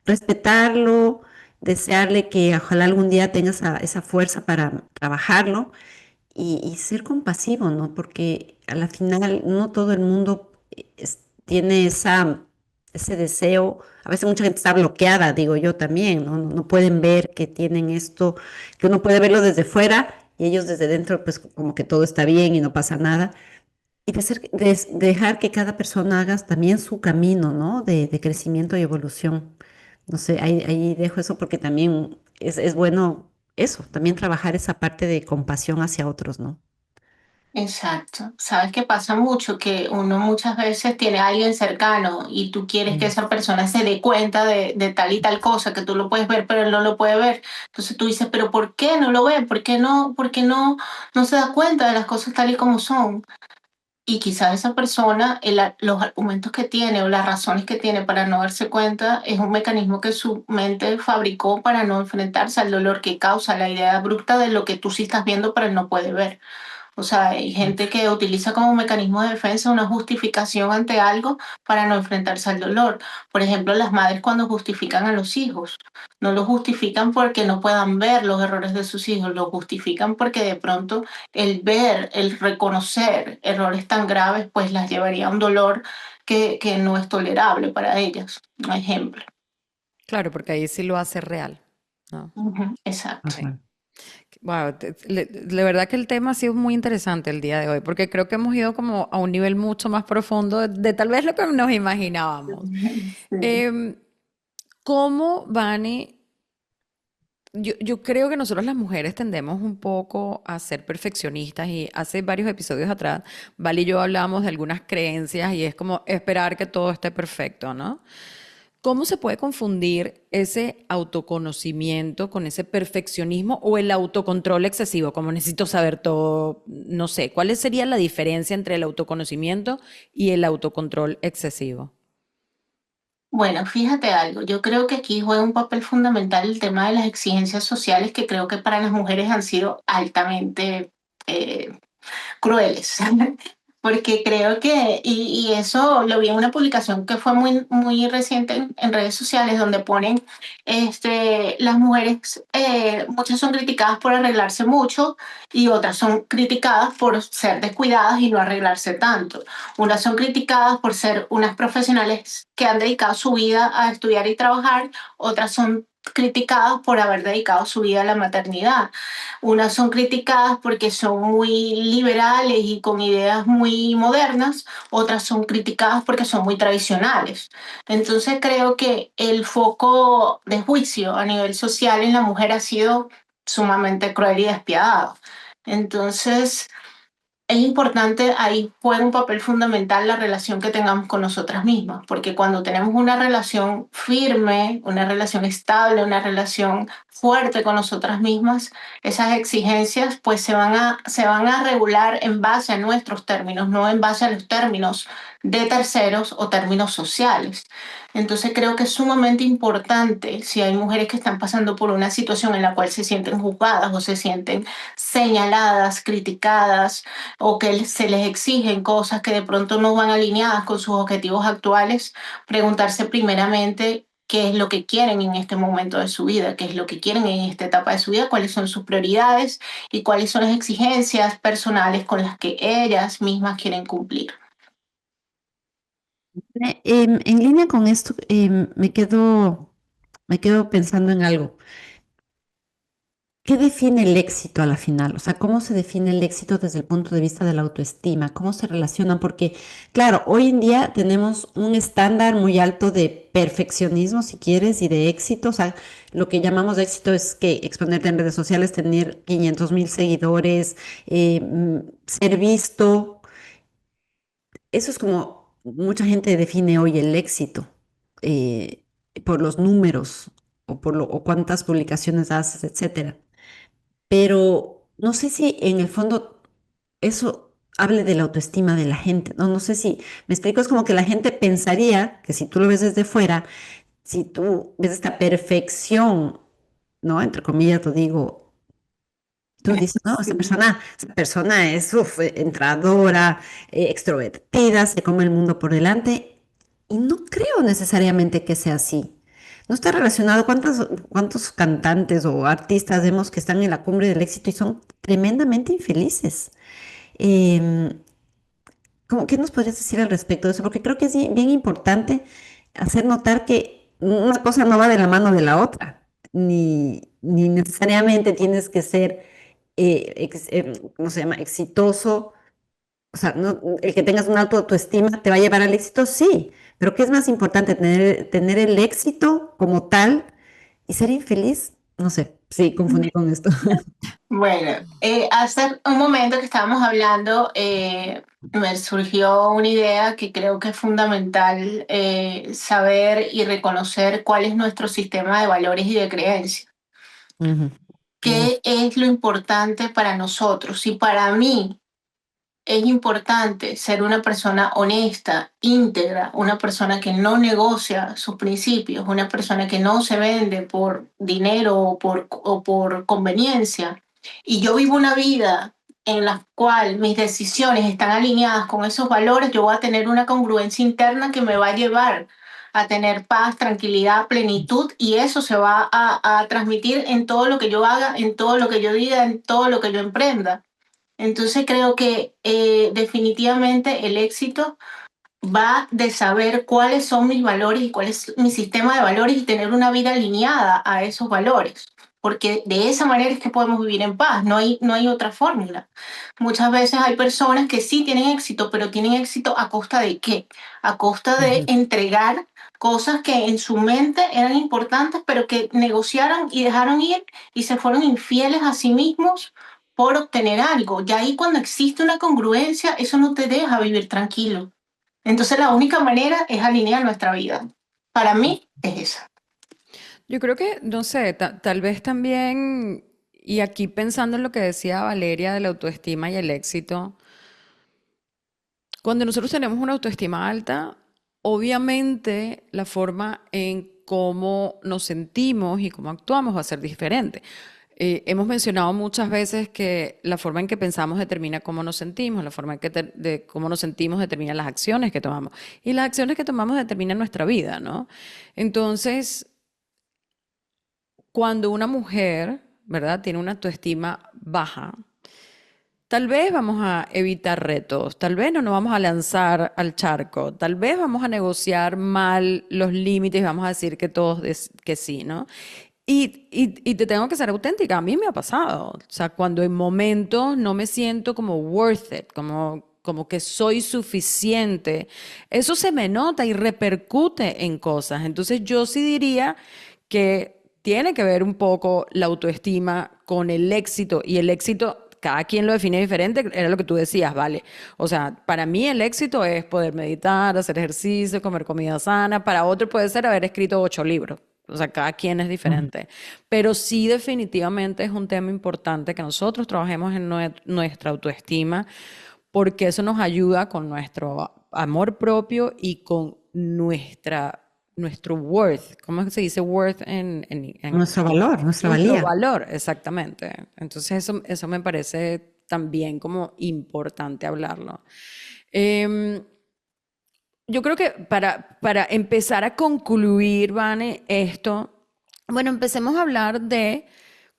respetarlo, desearle que ojalá algún día tenga esa fuerza para trabajarlo y ser compasivo, ¿no? Porque a la final no todo el mundo tiene ese deseo. A veces mucha gente está bloqueada, digo yo también, ¿no? No pueden ver que tienen esto, que uno puede verlo desde fuera y ellos desde dentro, pues como que todo está bien y no pasa nada. Y dejar que cada persona haga también su camino, ¿no? De crecimiento y evolución. No sé, ahí dejo eso porque también es bueno eso, también trabajar esa parte de compasión hacia otros, ¿no? Exacto. ¿Sabes qué pasa mucho? Que uno muchas veces tiene a alguien cercano y tú quieres que Mm. esa persona se dé cuenta de tal y tal cosa, que tú lo puedes ver, pero él no lo puede ver. Entonces tú dices, pero ¿por qué no lo ve? ¿Por qué no se da cuenta de las cosas tal y como son? Y quizás esa persona, los argumentos que tiene o las razones que tiene para no darse cuenta es un mecanismo que su mente fabricó para no enfrentarse al dolor que causa la idea abrupta de lo que tú sí estás viendo, pero él no puede ver. O sea, hay gente que utiliza como mecanismo de defensa una justificación ante algo para no enfrentarse al dolor. Por ejemplo, las madres cuando justifican a los hijos, no lo justifican porque no puedan ver los errores de sus hijos, lo justifican porque de pronto el ver, el reconocer errores tan graves, pues las llevaría a un dolor que no es tolerable para ellas. Un ejemplo. Claro, porque ahí sí lo hace real, ¿no? Ujú, exacto. Sí. Ajá. Wow, de verdad que el tema ha sido muy interesante el día de hoy, porque creo que hemos ido como a un nivel mucho más profundo de tal vez lo que nos imaginábamos. Sí. Em, ¿Cómo, Vane? Yo creo que nosotros las mujeres tendemos un poco a ser perfeccionistas y hace varios episodios atrás, Val y yo hablábamos de algunas creencias y es como esperar que todo esté perfecto, ¿no? ¿Cómo se puede confundir ese autoconocimiento con ese perfeccionismo o el autocontrol excesivo? Como necesito saber todo, no sé, ¿cuál sería la diferencia entre el autoconocimiento y el autocontrol excesivo? Bueno, fíjate algo, yo creo que aquí juega un papel fundamental el tema de las exigencias sociales que creo que para las mujeres han sido altamente eh, crueles, porque creo que, y eso lo vi en una publicación que fue muy reciente en redes sociales, donde ponen, las mujeres, muchas son criticadas por arreglarse mucho y otras son criticadas por ser descuidadas y no arreglarse tanto. Unas son criticadas por ser unas profesionales que han dedicado su vida a estudiar y trabajar, otras son criticadas por haber dedicado su vida a la maternidad. Unas son criticadas porque son muy liberales y con ideas muy modernas, otras son criticadas porque son muy tradicionales. Entonces creo que el foco de juicio a nivel social en la mujer ha sido sumamente cruel y despiadado. Entonces, es importante, ahí juega un papel fundamental la relación que tengamos con nosotras mismas, porque cuando tenemos una relación firme, una relación estable, una relación fuerte con nosotras mismas, esas exigencias pues se van a regular en base a nuestros términos, no en base a los términos de terceros o términos sociales. Entonces creo que es sumamente importante si hay mujeres que están pasando por una situación en la cual se sienten juzgadas o se sienten señaladas, criticadas, o que se les exigen cosas que de pronto no van alineadas con sus objetivos actuales, preguntarse primeramente qué es lo que quieren en este momento de su vida, qué es lo que quieren en esta etapa de su vida, cuáles son sus prioridades y cuáles son las exigencias personales con las que ellas mismas quieren cumplir. En línea con esto, me quedo pensando en algo. ¿Qué define el éxito a la final? O sea, ¿cómo se define el éxito desde el punto de vista de la autoestima? ¿Cómo se relacionan? Porque, claro, hoy en día tenemos un estándar muy alto de perfeccionismo, si quieres, y de éxito. O sea, lo que llamamos de éxito es que exponerte en redes sociales, tener 500,000 seguidores, ser visto. Eso es como mucha gente define hoy el éxito, eh, por los números o cuántas publicaciones haces, etcétera. Pero no sé si en el fondo eso hable de la autoestima de la gente, ¿no? No sé si me explico, es como que la gente pensaría que si tú lo ves desde fuera, si tú ves esta perfección, ¿no? Entre comillas, lo digo, tú dices, no, Sí. esta persona es entradora, extrovertida, se come el mundo por delante, y no creo necesariamente que sea así. No está relacionado cuántos cantantes o artistas vemos que están en la cumbre del éxito y son tremendamente infelices. Em, ¿Qué nos podrías decir al respecto de eso? Porque creo que es bien, bien importante hacer notar que una cosa no va de la mano de la otra, ni necesariamente tienes que ser, ¿cómo se llama?, exitoso. O sea, el que tengas una alta autoestima te va a llevar al éxito, sí, pero ¿qué es más importante? Tener el éxito como tal y ser infeliz. No sé, sí, confundí con esto. Bueno, hace un momento que estábamos hablando, me surgió una idea que creo que es fundamental saber y reconocer cuál es nuestro sistema de valores y de creencias. Ujú. Mm, ¿Qué es lo importante para nosotros? Si para mí es importante ser una persona honesta, íntegra, una persona que no negocia sus principios, una persona que no se vende por dinero o por conveniencia. Y yo vivo una vida en la cual mis decisiones están alineadas con esos valores, yo voy a tener una congruencia interna que me va a llevar a tener paz, tranquilidad, plenitud, y eso se va a transmitir en todo lo que yo haga, en todo lo que yo diga, en todo lo que yo emprenda. Entonces creo que definitivamente el éxito va de saber cuáles son mis valores y cuál es mi sistema de valores y tener una vida alineada a esos valores. Porque de esa manera es que podemos vivir en paz, no hay otra fórmula. Muchas veces hay personas que sí tienen éxito, pero tienen éxito a costa de qué? A costa de ujú. entregar cosas que en su mente eran importantes, pero que negociaron y dejaron ir y se fueron infieles a sí mismos por obtener algo. Y ahí cuando existe una congruencia, eso no te deja vivir tranquilo. Entonces la única manera es alinear nuestra vida. Para mí es esa. Yo creo que, no sé, tal vez también, y aquí pensando en lo que decía Valeria de la autoestima y el éxito, cuando nosotros tenemos una autoestima alta, obviamente la forma en cómo nos sentimos y cómo actuamos va a ser diferente. Hemos mencionado muchas veces que la forma en que pensamos determina cómo nos sentimos, la forma en que de cómo nos sentimos determina las acciones que tomamos y las acciones que tomamos determinan nuestra vida, ¿no? Entonces, cuando una mujer, ¿verdad?, tiene una autoestima baja, tal vez vamos a evitar retos, tal vez no nos vamos a lanzar al charco, tal vez vamos a negociar mal los límites y vamos a decir que todos que sí, ¿no? Y te tengo que ser auténtica, a mí me ha pasado, o sea, cuando en momentos no me siento como worth it, como que soy suficiente, eso se me nota y repercute en cosas. Entonces yo sí diría que tiene que ver un poco la autoestima con el éxito y el éxito cada quien lo define diferente, era lo que tú decías, ¿vale? O sea, para mí el éxito es poder meditar, hacer ejercicio, comer comida sana. Para otro puede ser haber escrito 8 libros. O sea, cada quien es Ujú. diferente. Pero sí definitivamente es un tema importante que nosotros trabajemos en nuestra autoestima, porque eso nos ayuda con nuestro amor propio y con nuestro worth. ¿Cómo se dice worth en Nuestro valor, nuestra nuestro valía. valor? Exactamente. Entonces eso me parece también como importante hablarlo. Em, yo creo que para empezar a concluir, Vane, esto, bueno, empecemos a hablar de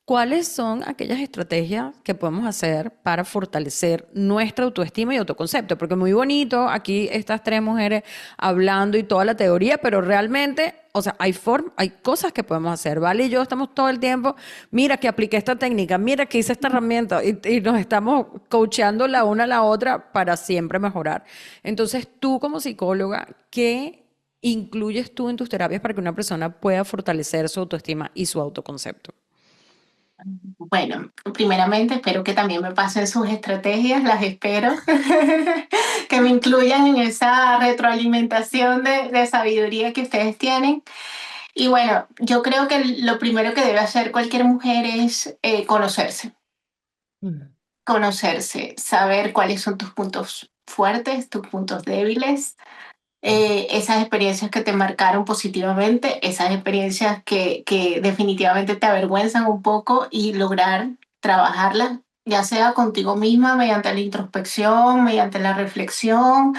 cuáles son aquellas estrategias que podemos hacer para fortalecer nuestra autoestima y autoconcepto, porque muy bonito aquí estas tres mujeres hablando y toda la teoría, pero realmente, o sea, hay cosas que podemos hacer, ¿vale? Y yo estamos todo el tiempo, mira que apliqué esta técnica, mira que hice esta herramienta y nos estamos coacheando la una a la otra para siempre mejorar. Entonces, tú como psicóloga, ¿qué incluyes tú en tus terapias para que una persona pueda fortalecer su autoestima y su autoconcepto? Bueno, primeramente espero que también me pasen sus estrategias, las espero, que me incluyan en esa retroalimentación de sabiduría que ustedes tienen. Y bueno, yo creo que lo primero que debe hacer cualquier mujer es Mm. conocerse, saber cuáles son tus puntos fuertes, tus puntos débiles, esas experiencias que te marcaron positivamente, esas experiencias que definitivamente te avergüenzan un poco y lograr trabajarlas, ya sea contigo misma mediante la introspección, mediante la reflexión,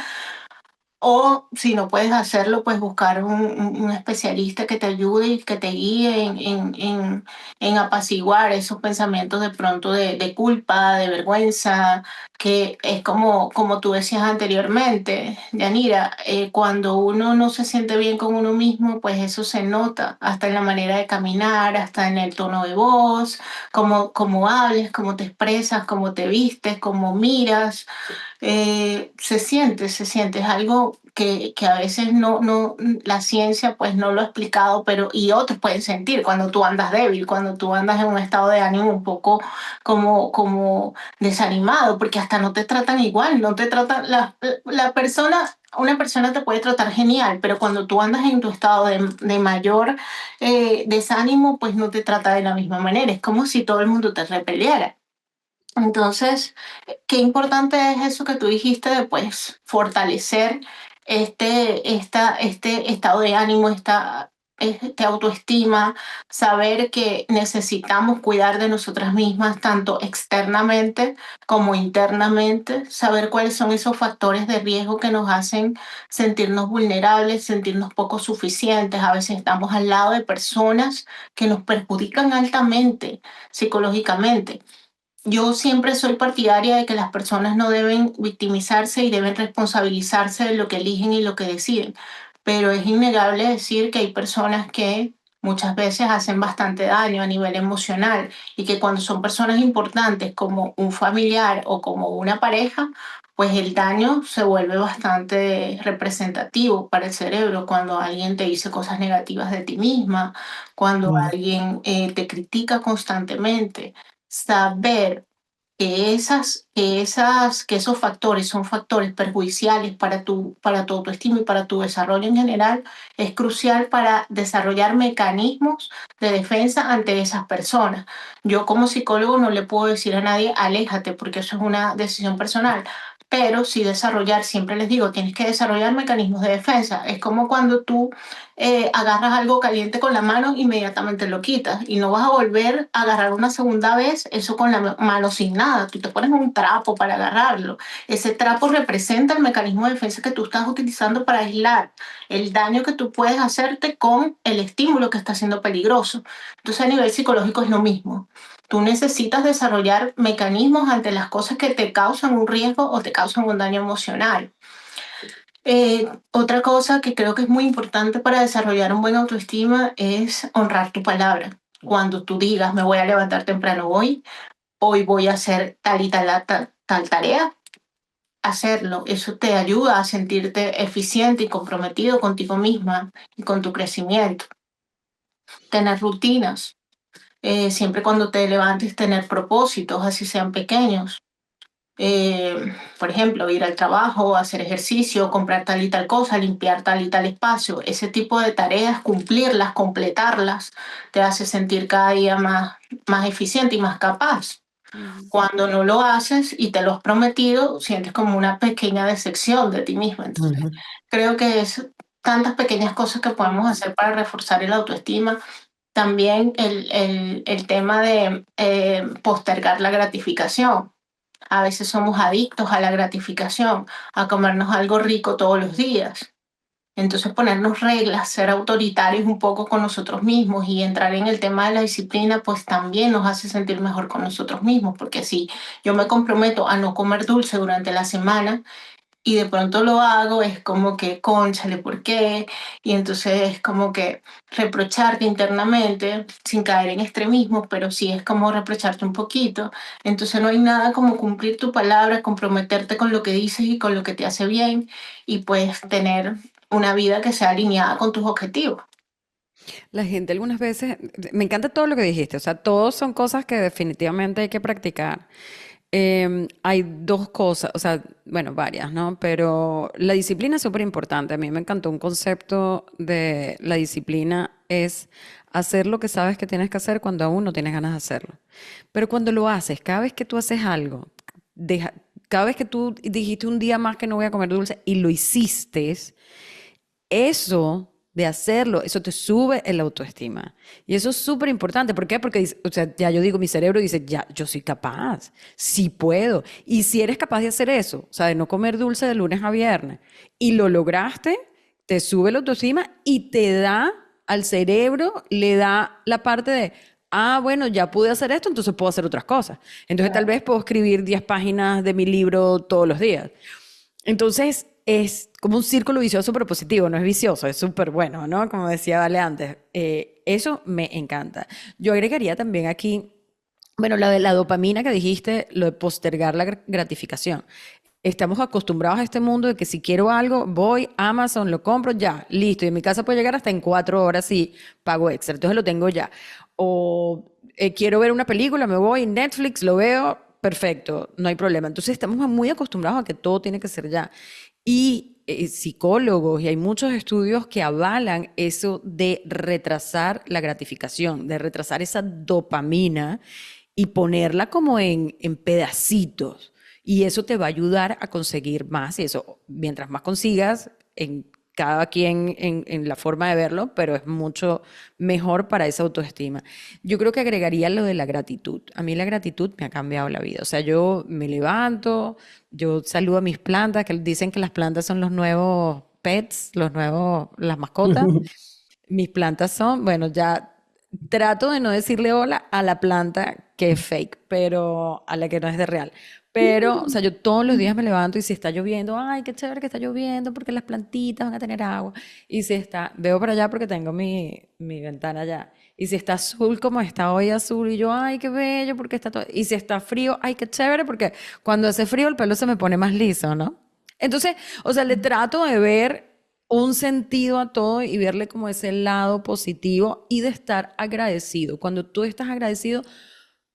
o si no puedes hacerlo, pues buscar un especialista que te ayude y que te guíe en apaciguar esos pensamientos de pronto de culpa, de vergüenza, que es como tú decías anteriormente, Yanira, cuando uno no se siente bien con uno mismo, pues eso se nota hasta en la manera de caminar, hasta en el tono de voz, cómo hables, cómo te expresas, cómo te vistes, cómo miras, se siente, es algo que a veces la ciencia pues no lo ha explicado, pero y otros pueden sentir cuando tú andas débil, cuando tú andas en un estado de ánimo un poco como desanimado, porque hasta no te tratan igual, no te tratan, la persona, una persona te puede tratar genial, pero cuando tú andas en tu estado de mayor desánimo, pues no te trata de la misma manera, es como si todo el mundo te repeliera. Entonces, qué importante es eso que tú dijiste de pues fortalecer este estado de ánimo, este autoestima, saber que necesitamos cuidar de nosotras mismas, tanto externamente como internamente, saber cuáles son esos factores de riesgo que nos hacen sentirnos vulnerables, sentirnos poco suficientes. A veces estamos al lado de personas que nos perjudican altamente psicológicamente. Yo siempre soy partidaria de que las personas no deben victimizarse y deben responsabilizarse de lo que eligen y lo que deciden, pero es innegable decir que hay personas que muchas veces hacen bastante daño a nivel emocional y que cuando son personas importantes como un familiar o como una pareja, pues el daño se vuelve bastante representativo para el cerebro cuando alguien te dice cosas negativas de ti misma, cuando Mm. alguien te critica constantemente. Saber que esos factores son factores perjudiciales para tu autoestima y para tu desarrollo en general es crucial para desarrollar mecanismos de defensa ante esas personas. Yo como psicólogo no le puedo decir a nadie, aléjate, porque eso es una decisión personal. Pero sí desarrollar, siempre les digo, tienes que desarrollar mecanismos de defensa. Es como cuando tú agarras algo caliente con la mano, inmediatamente lo quitas y no vas a volver a agarrar una segunda vez eso con la mano sin nada. Tú te pones un trapo para agarrarlo. Ese trapo representa el mecanismo de defensa que tú estás utilizando para aislar el daño que tú puedes hacerte con el estímulo que está siendo peligroso. Entonces a nivel psicológico es lo mismo. Tú necesitas desarrollar mecanismos ante las cosas que te causan un riesgo o te causan un daño emocional. Otra cosa que creo que es muy importante para desarrollar un buen autoestima es honrar tu palabra. Cuando tú digas, me voy a levantar temprano hoy voy a hacer tal y tal tarea, hacerlo. Eso te ayuda a sentirte eficiente y comprometido contigo misma y con tu crecimiento. Tener rutinas. siempre cuando te levantes tener propósitos, así sean pequeños. Por ejemplo, ir al trabajo, hacer ejercicio, comprar tal y tal cosa, limpiar tal y tal espacio. Ese tipo de tareas, cumplirlas, completarlas, te hace sentir cada día más eficiente y más capaz. Ujú. Cuando no lo haces y te lo has prometido, sientes como una pequeña decepción de ti mismo. Entonces, Ujú. creo que es tantas pequeñas cosas que podemos hacer para reforzar el autoestima. También el tema de postergar la gratificación. A veces somos adictos a la gratificación, a comernos algo rico todos los días. Entonces ponernos reglas, ser autoritarios un poco con nosotros mismos y entrar en el tema de la disciplina, pues también nos hace sentir mejor con nosotros mismos, porque si yo me comprometo a no comer dulce durante la semana, y de pronto lo hago, es como que, cónchale, ¿por qué? Y entonces es como que reprocharte internamente, sin caer en extremismo, pero sí es como reprocharte un poquito. Entonces no hay nada como cumplir tu palabra, comprometerte con lo que dices y con lo que te hace bien, y pues tener una vida que sea alineada con tus objetivos. La gente algunas veces, me encanta todo lo que dijiste, o sea, todos son cosas que definitivamente hay que practicar. Hay dos cosas, o sea, bueno, varias, ¿no? Pero la disciplina es súper importante. A mí me encantó un concepto de la disciplina es hacer lo que sabes que tienes que hacer cuando aún no tienes ganas de hacerlo. Pero cuando lo haces, cada vez que tú haces algo, deja, cada vez que tú dijiste un día más que no voy a comer dulce y lo hiciste, eso de hacerlo, eso te sube el autoestima. Y eso es súper importante. ¿Por qué? Porque, o sea, ya yo digo, mi cerebro dice, ya, yo soy capaz, sí puedo. Y si eres capaz de hacer eso, o sea, de no comer dulce de lunes a viernes, y lo lograste, te sube la autoestima y te da al cerebro, le da la parte de, ah, bueno, ya pude hacer esto, entonces puedo hacer otras cosas. Entonces tal vez puedo escribir 10 páginas de mi libro todos los días. Entonces, es como un círculo vicioso, pero positivo, no es vicioso, es súper bueno, ¿no? Como decía Vale antes, eso me encanta. Yo agregaría también aquí, bueno, la de la dopamina que dijiste, lo de postergar la gratificación. Estamos acostumbrados a este mundo de que si quiero algo, voy a Amazon, lo compro ya, listo. Y en mi casa puede llegar hasta en 4 horas y pago extra. Entonces lo tengo ya. O quiero ver una película, me voy, Netflix, lo veo, perfecto, no hay problema. Entonces estamos muy acostumbrados a que todo tiene que ser ya. Y psicólogos, y hay muchos estudios que avalan eso de retrasar la gratificación, de retrasar esa dopamina y ponerla como en pedacitos. Y eso te va a ayudar a conseguir más. Y eso, mientras más consigas, en cada quien en la forma de verlo, pero es mucho mejor para esa autoestima. Yo creo que agregaría lo de la gratitud. A mí la gratitud me ha cambiado la vida. O sea, yo me levanto, yo saludo a mis plantas, que dicen que las plantas son los nuevos pets, los nuevos, las mascotas. Mis plantas son, bueno, ya trato de no decirle hola a la planta que es fake, pero a la que no es de real. Pero, o sea, yo todos los días me levanto y si está lloviendo, ay, qué chévere que está lloviendo porque las plantitas van a tener agua. Y si está, veo para allá porque tengo mi ventana allá. Y si está azul como está hoy azul, y yo, ay, qué bello porque está todo. Y si está frío, ay, qué chévere porque cuando hace frío el pelo se me pone más liso, ¿no? Entonces, o sea, le trato de ver un sentido a todo y verle como ese lado positivo y de estar agradecido. Cuando tú estás agradecido,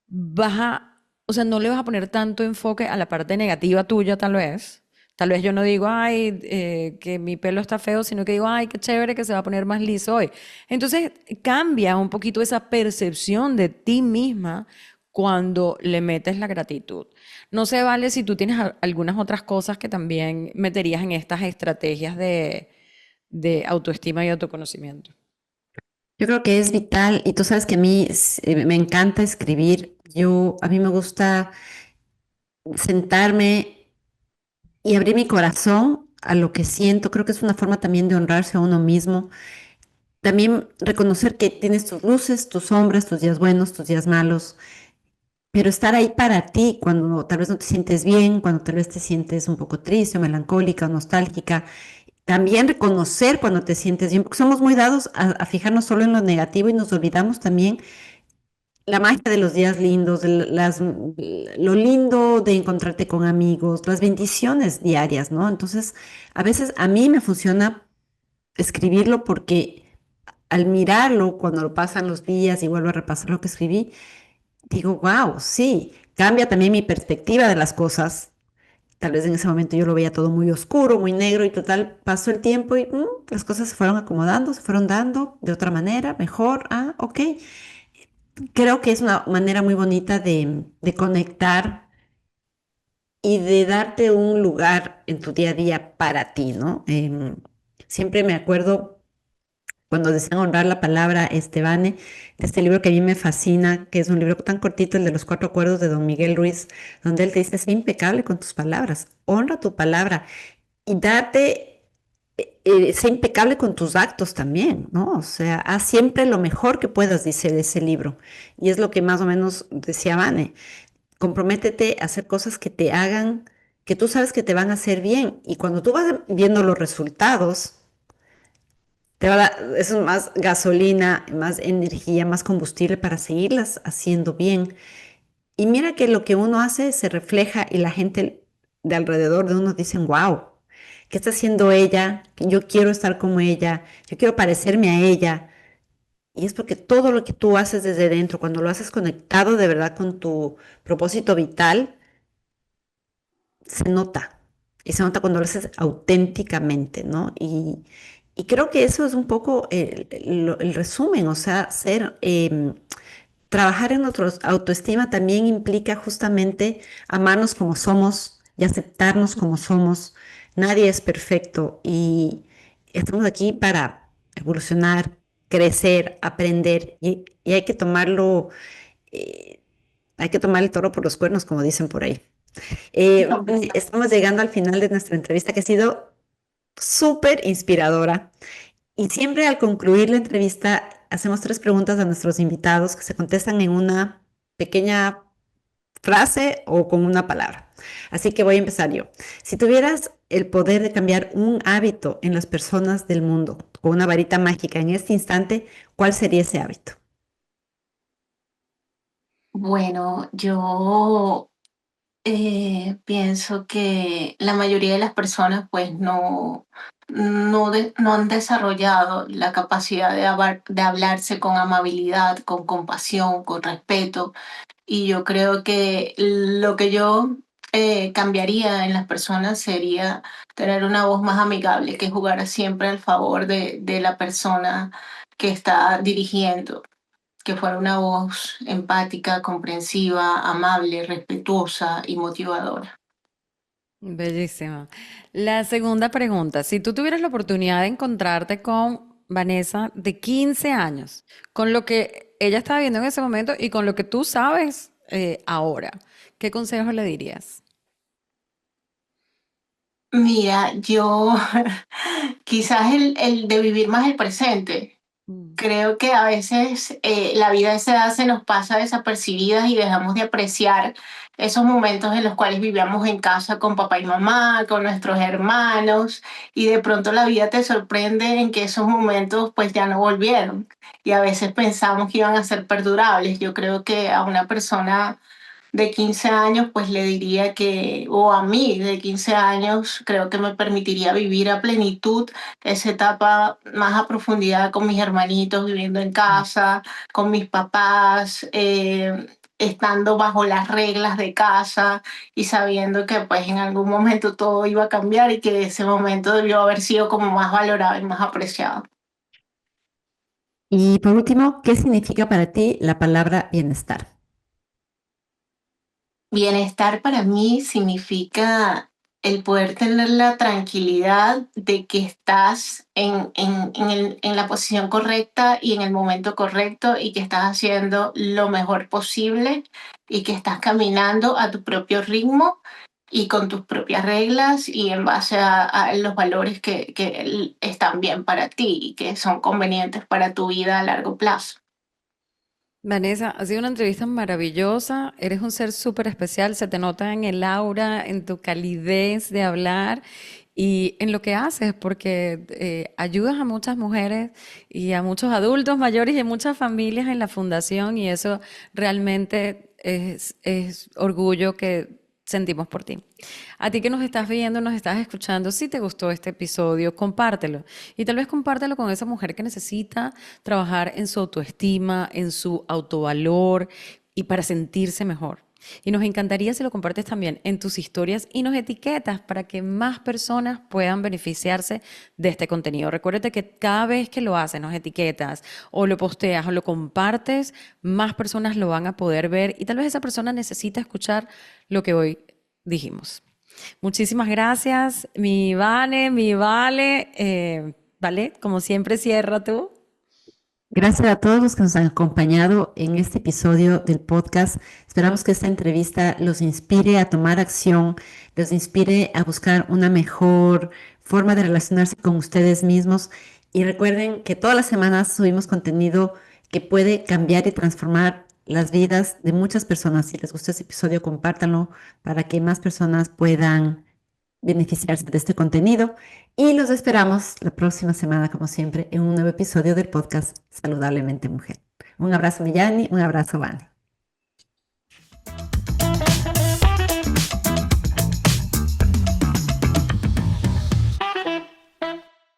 vas a, o sea, no le vas a poner tanto enfoque a la parte negativa tuya, tal vez. Tal vez yo no digo, ay, que mi pelo está feo, sino que digo, ay, qué chévere que se va a poner más liso hoy. Entonces, cambia un poquito esa percepción de ti misma cuando le metes la gratitud. No sé, Vale, si tú tienes algunas otras cosas que también meterías en estas estrategias de autoestima y autoconocimiento. Yo creo que es vital y tú sabes que a mí me encanta escribir. A mí me gusta sentarme y abrir mi corazón a lo que siento. Creo que es una forma también de honrarse a uno mismo. También reconocer que tienes tus luces, tus sombras, tus días buenos, tus días malos, pero estar ahí para ti cuando tal vez no te sientes bien, cuando tal vez te sientes un poco triste o melancólica o nostálgica. También reconocer cuando te sientes bien, porque somos muy dados a fijarnos solo en lo negativo y nos olvidamos también la magia de los días lindos, lo lindo de encontrarte con amigos, las bendiciones diarias, ¿no? Entonces, a veces a mí me funciona escribirlo porque al mirarlo, cuando lo pasan los días y vuelvo a repasar lo que escribí, digo, wow, sí, cambia también mi perspectiva de las cosas. Tal vez en ese momento yo lo veía todo muy oscuro, muy negro y total, pasó el tiempo y las cosas se fueron acomodando, se fueron dando de otra manera, mejor. Ah, ok. Creo que es una manera muy bonita de conectar y de darte un lugar en tu día a día para ti, ¿no? Siempre me acuerdo cuando decían honrar la palabra, Estebane, de este libro que a mí me fascina, que es un libro tan cortito, el de los cuatro acuerdos de Don Miguel Ruiz, donde él te dice, sé impecable con tus palabras, honra tu palabra y sé impecable con tus actos también, ¿no? O sea, haz siempre lo mejor que puedas, dice ese libro. Y es lo que más o menos decía Vane, comprométete a hacer cosas que te hagan, que tú sabes que te van a hacer bien. Y cuando tú vas viendo los resultados, eso es más gasolina, más energía, más combustible para seguirlas haciendo bien. Y mira que lo que uno hace se refleja y la gente de alrededor de uno dicen, wow, ¿qué está haciendo ella? Yo quiero estar como ella, yo quiero parecerme a ella. Y es porque todo lo que tú haces desde dentro, cuando lo haces conectado de verdad con tu propósito vital, se nota. Y se nota cuando lo haces auténticamente, ¿no? Y creo que eso es un poco el resumen, o sea, trabajar en nuestra autoestima también implica justamente amarnos como somos y aceptarnos como somos. Nadie es perfecto y estamos aquí para evolucionar, crecer, aprender y eh, hay que tomar el toro por los cuernos, como dicen por ahí. Estamos llegando al final de nuestra entrevista que ha sido súper inspiradora. Y siempre al concluir la entrevista hacemos tres preguntas a nuestros invitados que se contestan en una pequeña frase o con una palabra. Así que voy a empezar yo. Si tuvieras el poder de cambiar un hábito en las personas del mundo con una varita mágica en este instante, ¿cuál sería ese hábito? Bueno, yo pienso que la mayoría de las personas pues no han desarrollado la capacidad de hablarse con amabilidad, con compasión, con respeto. Y yo creo que lo que yo cambiaría en las personas sería tener una voz más amigable, que jugara siempre al favor de la persona que está dirigiendo, que fuera una voz empática, comprensiva, amable, respetuosa y motivadora. Bellísimo. La segunda pregunta, si tú tuvieras la oportunidad de encontrarte con Vanessa de 15 años, con lo que ella estaba viendo en ese momento y con lo que tú sabes ahora, ¿qué consejo le dirías? Mira, yo quizás el de vivir más el presente. Mm. Creo que a veces la vida a esa edad se nos pasa desapercibida y dejamos de apreciar esos momentos en los cuales vivíamos en casa con papá y mamá, con nuestros hermanos, y de pronto la vida te sorprende en que esos momentos pues ya no volvieron y a veces pensamos que iban a ser perdurables. Yo creo que a una persona de 15 años, pues le diría que, o a mí de 15 años, creo que me permitiría vivir a plenitud esa etapa más a profundidad con mis hermanitos, viviendo en casa, con mis papás, estando bajo las reglas de casa y sabiendo que pues en algún momento todo iba a cambiar y que ese momento debió haber sido como más valorado y más apreciado. Y por último, ¿qué significa para ti la palabra bienestar? Bienestar para mí significa el poder tener la tranquilidad de que estás en la posición correcta y en el momento correcto y que estás haciendo lo mejor posible y que estás caminando a tu propio ritmo y con tus propias reglas y en base a los valores que están bien para ti y que son convenientes para tu vida a largo plazo. Vanessa, ha sido una entrevista maravillosa. Eres un ser súper especial. Se te nota en el aura, en tu calidez de hablar y en lo que haces, porque ayudas a muchas mujeres y a muchos adultos mayores y a muchas familias en la fundación y eso realmente es orgullo que sentimos por ti. A ti que nos estás viendo, nos estás escuchando, si te gustó este episodio, compártelo. Y tal vez compártelo con esa mujer que necesita trabajar en su autoestima, en su autovalor y para sentirse mejor. Y nos encantaría si lo compartes también en tus historias y nos etiquetas para que más personas puedan beneficiarse de este contenido. Recuérdate que cada vez que lo haces, nos etiquetas o lo posteas o lo compartes, más personas lo van a poder ver y tal vez esa persona necesita escuchar lo que hoy dijimos. Muchísimas gracias, mi Vane, mi Vale. Vale, como siempre, cierra tú. Gracias a todos los que nos han acompañado en este episodio del podcast. Esperamos que esta entrevista los inspire a tomar acción, los inspire a buscar una mejor forma de relacionarse con ustedes mismos. Y recuerden que todas las semanas subimos contenido que puede cambiar y transformar las vidas de muchas personas. Si les gustó este episodio, compártanlo para que más personas puedan beneficiarse de este contenido y los esperamos la próxima semana, como siempre, en un nuevo episodio del podcast Saludablemente Mujer. Un abrazo, Millani, un abrazo, Vane.